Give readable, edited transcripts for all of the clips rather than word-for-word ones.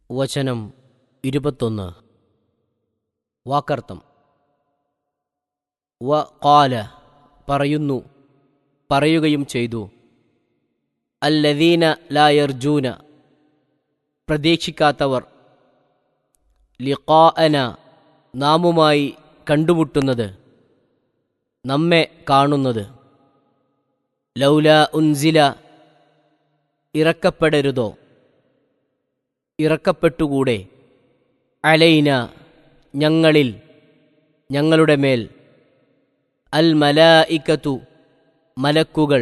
വചനം 21. വാക്കർത്ഥം. ഖാല പറയുന്നു, പറയുകയും ചെയ്തു. അല്ലദീന ലാ യർജൂന പ്രതീക്ഷിക്കാത്തവർ, ലിഖാഅന നാമുമായി കണ്ടുമുട്ടുന്നത്, നമ്മെ കാണുന്നത്. ലൗലാ ഉൻസില ഇറക്കപ്പെടരുതോ, ഇറക്കപ്പെട്ടുകൂടെ. അലൈന ഞങ്ങളിൽ, ഞങ്ങളുടെ മേൽ. അൽ മലായികതു മലക്കുകൾ.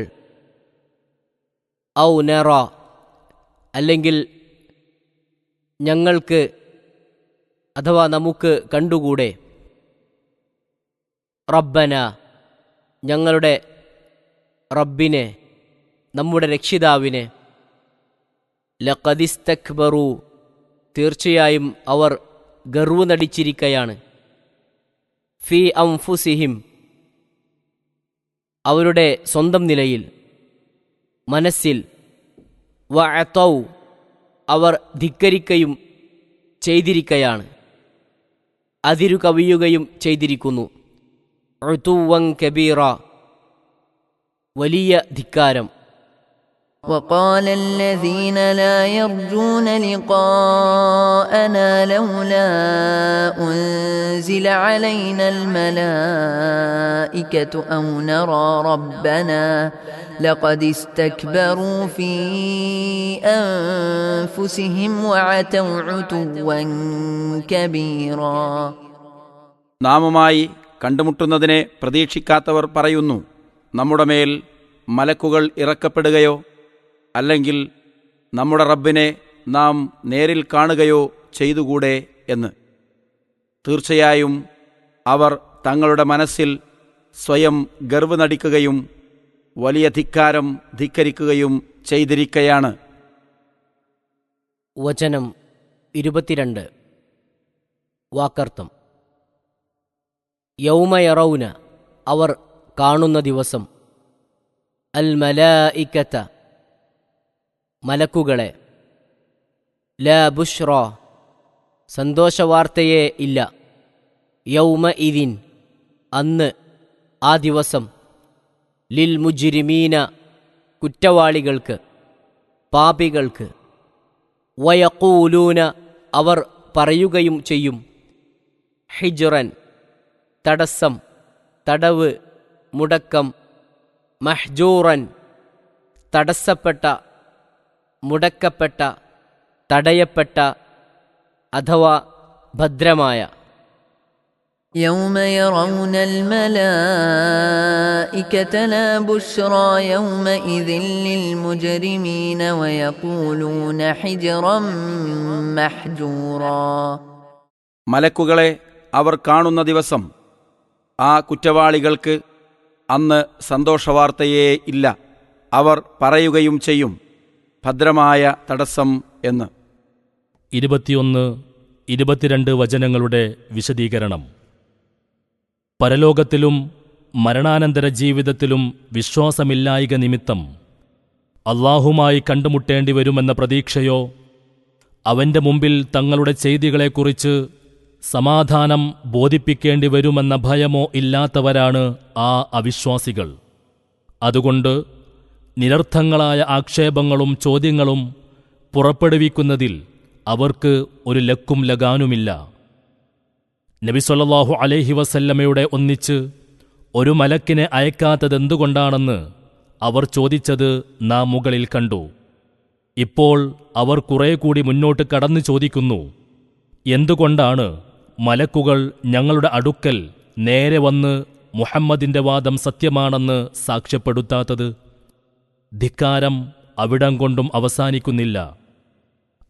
ഔ നറ അല്ലെങ്കിൽ ഞങ്ങൾക്ക് അഥവാ നമുക്ക് കണ്ടുകൂടെ. റബ്ബന ഞങ്ങളുടെ റബ്ബിനെ, നമ്മുടെ രക്ഷിതാവിനെ. ലഖദിസ്തക്ബറു തീർച്ചയായും അവർ ഗർവ് നടിച്ചിരിക്കയാണ്. ഫീ അംഫുസിഹിം അവരുടെ സ്വന്തം നിലയിൽ, മനസ്സിൽ. വഅതൗ അവർ ധിക്കരിക്കുകയും ചെയ്തിരിക്കയാണ്, അതിരു കവിയുകയും ചെയ്തിരിക്കുന്നു. ഉതുവൻ കബീറ വലിയ ധിക്കാരം. وقال الذين لا يرجون لقاءنا لولا أنزل علينا الملائكة أو نرى ربنا لقد استكبروا في أنفسهم وعتوا عتوا كبيرا. നാമുമായി കണ്ടുമുട്ടുന്നതിനെ പ്രതീക്ഷിക്കാത്തവർ പറയുന്നു, നമ്മുടെ മേൽ മലക്കുകൾ ഇറക്കപ്പെടുകയോ അല്ലെങ്കിൽ നമ്മുടെ റബ്ബിനെ നാം നേരിൽ കാണുകയോ ചെയ്തുകൂടെ എന്ന്. തീർച്ചയായും അവർ തങ്ങളുടെ മനസ്സിൽ സ്വയം ഗർവ് നടിക്കുകയും വലിയ ധിക്കാരം ധിക്കരിക്കുകയും ചെയ്തിരിക്കയാണ്. വചനം 22. വാക്കർത്ഥം. യൗമയറൗന അവർ കാണുന്ന ദിവസം. അൽ മലായികത മലക്കുകളെ. ലാ ബുഷ്റ സന്തോഷവാർത്തയേ ഇല്ല. യൗമ ഇദിൻ അന്ന്, ആ ദിവസം. ലിൽ മുജ്രിമീന കുറ്റവാളികൾക്ക്, പാപികൾക്ക്. വയഖൂലൂന അവർ പറയുകയും ചെയ്യും. ഹിജ്റൻ തടസ്സം, തടവ്, മുടക്കം. മഹ്ജൂറൻ തടസ്സപ്പെട്ട, മുടക്കപ്പെട്ട, തടയപ്പെട്ട അഥവാ ഭദ്രമായ. يوم يرون الملائكة لا بشرى يومئذ للمجرمين ويقولون حجرا محجورا. മലക്കുകളെ അവർ കാണുന്ന ദിവസം ആ കുറ്റവാളികൾക്ക് അന്ന് സന്തോഷവാർത്തയേ ഇല്ല. അവർ പറയുകയും ചെയ്യും, ഭദ്രമായ തടസ്സം എന്ന്. 21-22 വചനങ്ങളുടെ വിശദീകരണം. പരലോകത്തിലും മരണാനന്തര ജീവിതത്തിലും വിശ്വാസമില്ലായ്ക നിമിത്തം അല്ലാഹുമായി കണ്ടുമുട്ടേണ്ടി വരുമെന്ന പ്രതീക്ഷയോ അവന്റെ മുമ്പിൽ തങ്ങളുടെ ചെയ്തികളെക്കുറിച്ച് സമാധാനം ബോധിപ്പിക്കേണ്ടി വരുമെന്ന ഭയമോ ഇല്ലാത്തവരാണ് ആ അവിശ്വാസികൾ. അതുകൊണ്ട് നിരർത്ഥങ്ങളായ ആക്ഷേപങ്ങളും ചോദ്യങ്ങളും പുറപ്പെടുവിക്കുന്നതിൽ അവർക്ക് ഒരു ലക്കും ലഗാനുമില്ല. നബി സല്ലല്ലാഹു അലൈഹി വസല്ലമയുടെ ഒന്നിച്ച് ഒരു മലക്കിനെ അയക്കാത്തതെന്തുകൊണ്ടാണെന്ന് അവർ ചോദിച്ചത് നാം മുകളിൽ കണ്ടു. ഇപ്പോൾ അവർ കുറെ കൂടി മുന്നോട്ട് കടന്നു ചോദിക്കുന്നു, എന്തുകൊണ്ടാണ് മലക്കുകൾ ഞങ്ങളുടെ അടുക്കൽ നേരെ വന്ന് മുഹമ്മദിന്റെ വാദം സത്യമാണെന്ന് സാക്ഷ്യപ്പെടുത്താത്തത്? ധിക്കാരം അവിടം കൊണ്ടും അവസാനിക്കുന്നില്ല.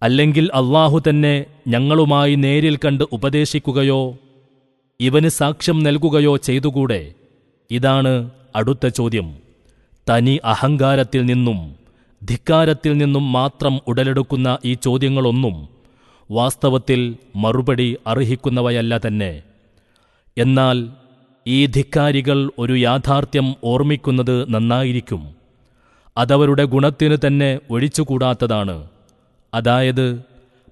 അല്ലെങ്കിൽ അല്ലാഹു തന്നെ ഞങ്ങളുമായി നേരിൽ കണ്ട് ഉപദേശിക്കുകയോ ഇവന് സാക്ഷ്യം നൽകുകയോ ചെയ്തുകൂടെ? ഇതാണ് അടുത്ത ചോദ്യം. തനി അഹങ്കാരത്തിൽ നിന്നും ധിക്കാരത്തിൽ നിന്നും മാത്രം ഉടലെടുക്കുന്ന ഈ ചോദ്യങ്ങളൊന്നും വാസ്തവത്തിൽ മറുപടി അർഹിക്കുന്നവയല്ല തന്നെ. എന്നാൽ ഈ ധിക്കാരികൾ ഒരു യാഥാർത്ഥ്യം ഓർമ്മിക്കുന്നത് നന്നായിരിക്കും. അതവരുടെ ഗുണത്തിനു തന്നെ ഒഴിച്ചുകൂടാത്തതാണ്. അതായത്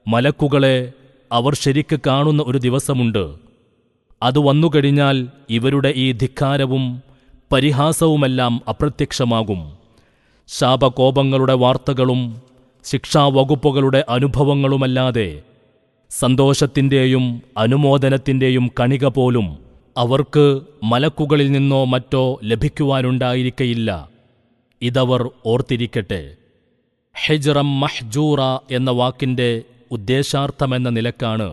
മലക്കുകളെ അവർ ശരിക്ക് കാണുന്ന ഒരു ദിവസമുണ്ട്. അത് വന്നുകഴിഞ്ഞാൽ ഇവരുടെ ഈ ധിക്കാരവും പരിഹാസവുമെല്ലാം അപ്രത്യക്ഷമാകും. ശാപകോപങ്ങളുടെ വാർത്തകളും ശിക്ഷാവകുപ്പുകളുടെ അനുഭവങ്ങളുമല്ലാതെ സന്തോഷത്തിൻ്റെയും അനുമോദനത്തിൻ്റെയും കണിക പോലും അവർക്ക് മലക്കുകളിൽ നിന്നോ മറ്റോ ലഭിക്കുവാനുണ്ടായിരിക്കയില്ല. ഇതവർ ഓർത്തിരിക്കട്ടെ. ഹിജ്റം മഹ്ജൂറ എന്ന വാക്കിൻ്റെ ഉദ്ദേശാർത്ഥമെന്ന നിലക്കാണ്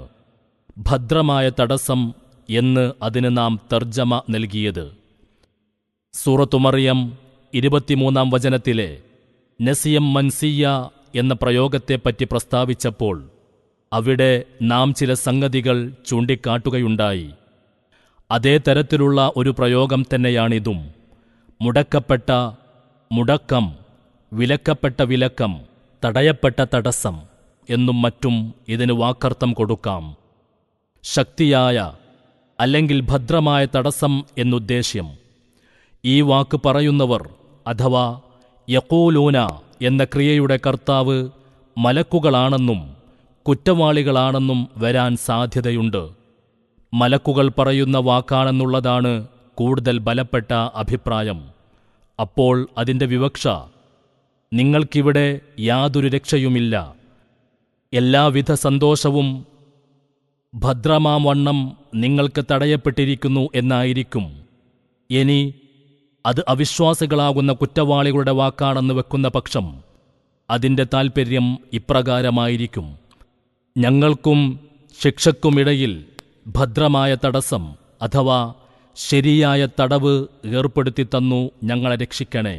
ഭദ്രമായ തടസ്സം എന്ന് അതിന് നാം തർജ്ജമ നൽകിയത്. സൂറത്തു മറിയം 23-ാം വചനത്തിലെ നസിയം മൻസിയ എന്ന പ്രയോഗത്തെപ്പറ്റി പ്രസ്താവിച്ചപ്പോൾ അവിടെ നാം ചില സംഗതികൾ ചൂണ്ടിക്കാട്ടുകയുണ്ടായി. അതേ തരത്തിലുള്ള ഒരു പ്രയോഗം തന്നെയാണിതും. മുടക്കപ്പെട്ട മുടക്കം, വിലക്കപ്പെട്ട വിലക്കം, തടയപ്പെട്ട തടസ്സം എന്നും മറ്റും ഇതിന് വാക്കർത്ഥം കൊടുക്കാം. ശക്തിയായ അല്ലെങ്കിൽ ഭദ്രമായ തടസ്സം എന്നുദ്ദേശ്യം. ഈ വാക്ക് പറയുന്നവർ അഥവാ യഖൂലൂന എന്ന ക്രിയയുടെ കർത്താവ് മലക്കുകളാണെന്നും കുറ്റവാളികളാണെന്നും വരാൻ സാധ്യതയുണ്ട്. മലക്കുകൾ പറയുന്ന വാക്കാണെന്നുള്ളതാണ് കൂടുതൽ ബലപ്പെട്ട അഭിപ്രായം. അപ്പോൾ അതിൻ്റെ വിവക്ഷ, നിങ്ങൾക്കിവിടെ യാതൊരു രക്ഷയുമില്ല, എല്ലാവിധ സന്തോഷവും ഭദ്രമാവണ്ണം നിങ്ങൾക്ക് തടയപ്പെട്ടിരിക്കുന്നു എന്നായിരിക്കും. ഇനി അത് അവിശ്വാസികളാകുന്ന കുറ്റവാളികളുടെ വാക്കാണെന്ന് വെക്കുന്ന പക്ഷം അതിൻ്റെ താൽപ്പര്യം ഇപ്രകാരമായിരിക്കും: ഞങ്ങൾക്കും ശിക്ഷയ്ക്കുമിടയിൽ ഭദ്രമായ തടസ്സം അഥവാ ശരിയായ തടവ് ഏർപ്പെടുത്തി തന്നു, ഞങ്ങളെ രക്ഷിക്കണേ.